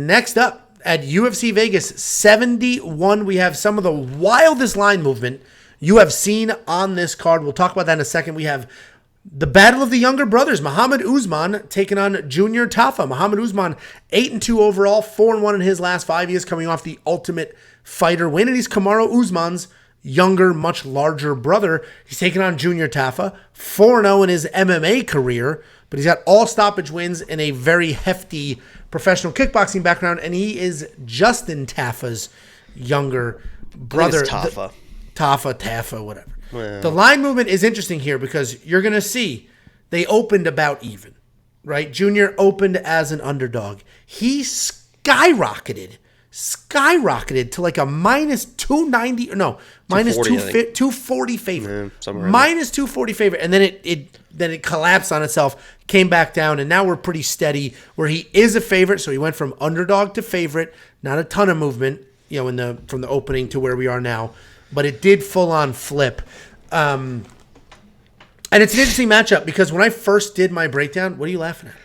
next up at UFC Vegas 71, we have some of the wildest line movement you have seen on this card. We'll talk about that in a second. We have the battle of the younger brothers, Mohammed Usman taking on Junior Tafa. Mohammed Usman, 8-2 overall, 4-1 in his last 5 years, coming off the Ultimate Fighter win. And he's Kamaru Usman's younger, much larger brother. He's taking on Junior Tafa, 4-0 in his MMA career, but he's got all stoppage wins and a very hefty professional kickboxing background, and he is Justin Tafa's younger brother. Tafa, whatever. Well, the line movement is interesting here because you're going to see they opened about even, right? Junior opened as an underdog. He skyrocketed to like a minus 290, no, minus 240 favorite. Yeah, minus 240 favorite. And then it collapsed on itself, came back down, and now we're pretty steady where he is a favorite. So he went from underdog to favorite, not a ton of movement, from the opening to where we are now. But it did full on flip. And it's an interesting matchup because when I first did my breakdown, what are you laughing at?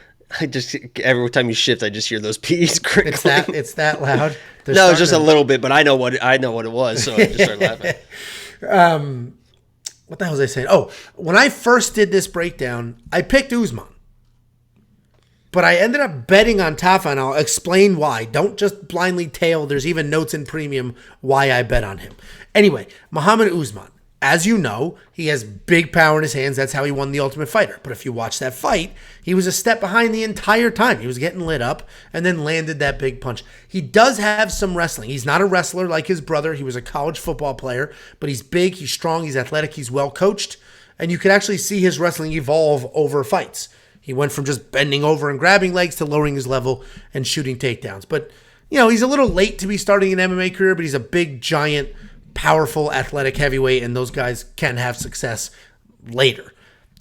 Every time you shift, I just hear those P's crinkling. It's that loud. No, just a little bit, but I know what it was, so I just started laughing. What the hell was I saying? Oh, when I first did this breakdown, I picked Usman. But I ended up betting on Tafa, and I'll explain why. Don't just blindly tail. There's even notes in premium why I bet on him. Anyway, Mohammed Usman. As you know, he has big power in his hands. That's how he won the Ultimate Fighter. But if you watch that fight, he was a step behind the entire time. He was getting lit up and then landed that big punch. He does have some wrestling. He's not a wrestler like his brother. He was a college football player, but he's big, he's strong, he's athletic, he's well coached. And you can actually see his wrestling evolve over fights. He went from just bending over and grabbing legs to lowering his level and shooting takedowns. But, he's a little late to be starting an MMA career, but he's a big, giant, powerful, athletic heavyweight, and those guys can have success later.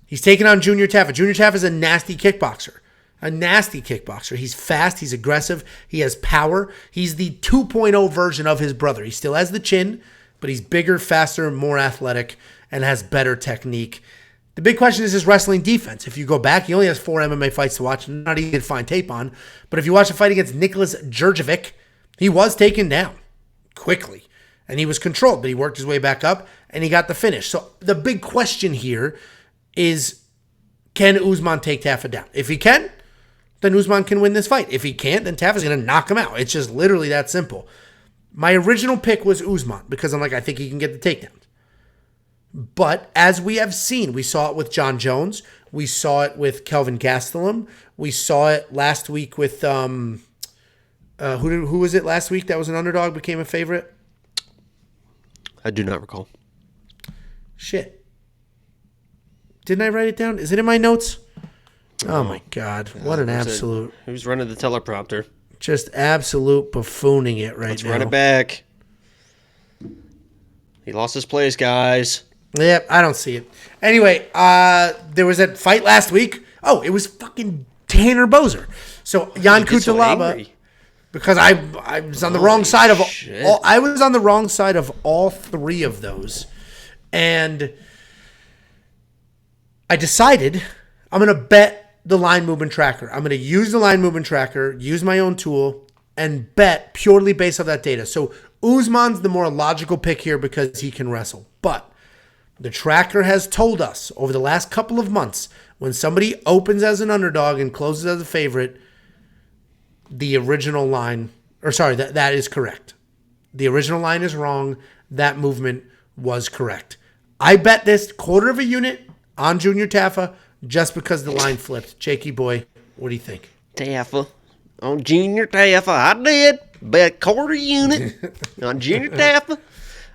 He's taking on Junior Tafa. Junior Tafa is a nasty kickboxer. He's fast. He's aggressive. He has power. He's the 2.0 version of his brother. He still has the chin, but he's bigger, faster, more athletic, and has better technique. The big question is his wrestling defense. If you go back, he only has 4 MMA fights to watch, not easy to find tape on. But if you watch a fight against Nicholas Djurdjevic, he was taken down quickly. And he was controlled, but he worked his way back up, and he got the finish. So the big question here is, can Usman take Tafa down? If he can, then Usman can win this fight. If he can't, then Tafa's going to knock him out. It's just literally that simple. My original pick was Usman because I'm like, I think he can get the takedown. But as we have seen, we saw it with John Jones. We saw it with Kelvin Gastelum. We saw it last week with, who was it last week that was an underdog, became a favorite? I do not recall. Shit. Didn't I write it down? Is it in my notes? Oh my God. What an absolute. Who's running the teleprompter? Just absolute buffooning it right now. Let's run it back. He lost his place, guys. Yep, I don't see it. Anyway, there was that fight last week. Oh, it was fucking Tanner Bozer. So Jan Kutalaba. So because I was on the wrong side of all, I was on the wrong side of all 3 of those. And I decided I'm going to bet the line movement tracker. I'm going to use the line movement tracker, use my own tool, and bet purely based on that data. So Usman's the more logical pick here because he can wrestle. But the tracker has told us over the last couple of months, when somebody opens as an underdog and closes as a favorite, the original line, that is correct. The original line is wrong. That movement was correct. I bet this 1/4 unit on Junior Tafa just because the line flipped. Jakey boy, what do you think? Tafa. On Junior Tafa. I did. Bet 1/4 unit on Junior Tafa.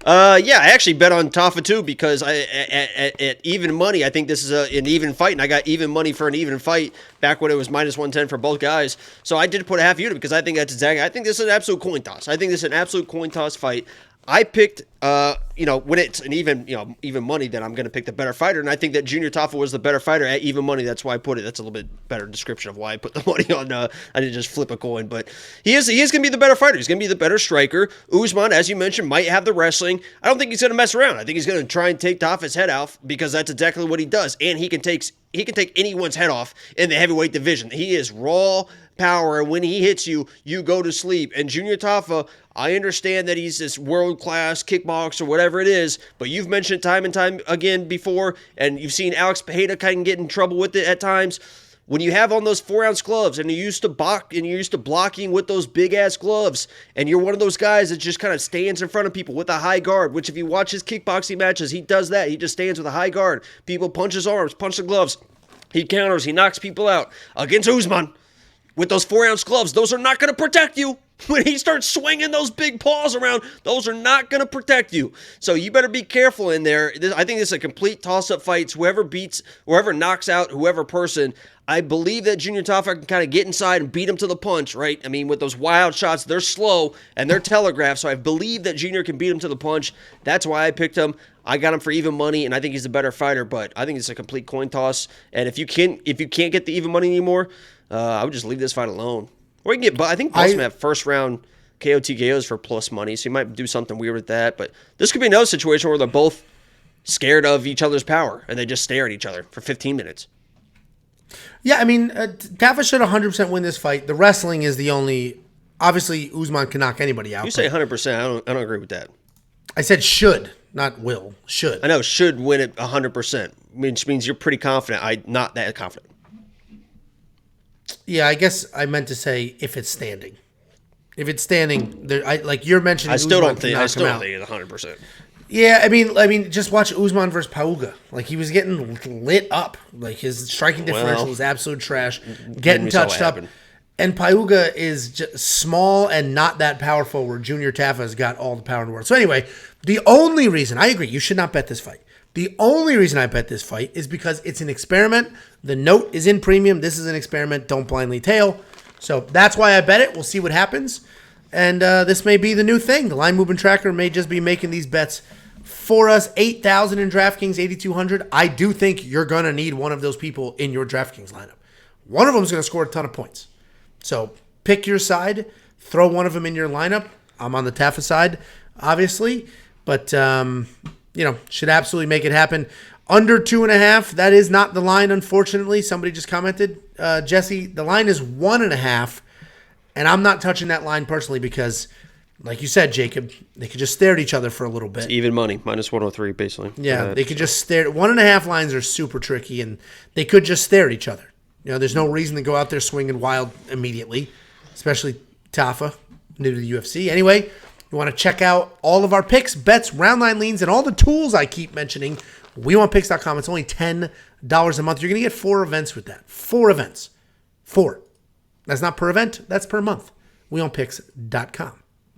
Yeah, I actually bet on Tafa too because at even money, I think this is an even fight, and I got even money for an even fight back when it was minus 110 for both guys. So I did put a half unit because I think that's exactly. I think this is an absolute coin toss. I think this is an absolute coin toss fight. I picked, when it's an even money, then I'm going to pick the better fighter. And I think that Junior Tafa was the better fighter at even money. That's why I put it. That's a little bit better description of why I put the money on. I didn't just flip a coin, but he is going to be the better fighter. He's going to be the better striker. Usman, as you mentioned, might have the wrestling. I don't think he's going to mess around. I think he's going to try and take Tafa's head off because that's exactly what he does. And he can take take anyone's head off in the heavyweight division. He is raw power, and when he hits you, you go to sleep. And Junior Tafa, I understand that he's this world-class kickboxer, whatever it is, but you've mentioned time and time again before, and you've seen Alex Pereira kind of get in trouble with it at times. When you have on those 4-ounce gloves and you're used to blocking with those big-ass gloves, and you're one of those guys that just kind of stands in front of people with a high guard, which if you watch his kickboxing matches, he does that. He just stands with a high guard. People punch his arms, punch the gloves. He counters. He knocks people out. Against Usman, with those 4-ounce gloves, those are not going to protect you. When he starts swinging those big paws around, those are not going to protect you. So you better be careful in there. I think this is a complete toss-up fight. It's whoever knocks out whoever person. I believe that Junior Tafa can kind of get inside and beat him to the punch, right? I mean, with those wild shots, they're slow and they're telegraphed. So I believe that Junior can beat him to the punch. That's why I picked him. I got him for even money, and I think he's a better fighter. But I think it's a complete coin toss. And if you can't get the even money anymore, I would just leave this fight alone. Or you can get, I think Boston have first round KO TKOs for plus money, so you might do something weird with that. But this could be another situation where they're both scared of each other's power and they just stare at each other for 15 minutes. Yeah, I mean, Tafa should 100% win this fight. The wrestling is the only. Obviously, Usman can knock anybody out. You say 100%. I don't agree with that. I said should, not will. Should. I know should win it 100%, which means you're pretty confident. I'm not that confident. Yeah, I guess I meant to say if it's standing. If it's standing, like you're mentioning, I still Usman don't think it's 100%. Yeah, I mean, just watch Usman versus Pauga. Like he was getting lit up. Like his striking differential was absolute trash. Getting touched up, and Pauga is just small and not that powerful. Where Junior Tafa has got all the power in the world. So anyway, the only reason I agree, you should not bet this fight. The only reason I bet this fight is because it's an experiment. The note is in premium. This is an experiment. Don't blindly tail. So that's why I bet it. We'll see what happens. And this may be the new thing. The line movement tracker may just be making these bets for us. 8,000 in DraftKings, 8,200. I do think you're going to need one of those people in your DraftKings lineup. One of them is going to score a ton of points. So pick your side. Throw one of them in your lineup. I'm on the Tafa side, obviously. But should absolutely make it happen. Under 2.5, that is not the line, unfortunately. Somebody just commented, Jesse, the line is 1.5, and I'm not touching that line personally because, like you said, Jacob, they could just stare at each other for a little bit. It's even money, minus 103, basically. Yeah, they could just stare. 1.5 lines are super tricky, and they could just stare at each other. There's no reason to go out there swinging wild immediately, especially Tafa, new to the UFC. Anyway, you want to check out all of our picks, bets, round line leans, and all the tools I keep mentioning. WeWantPicks.com. It's only $10 a month. You're going to get 4 events with that. 4 events. 4. That's not per event. That's per month. WeWantPicks.com.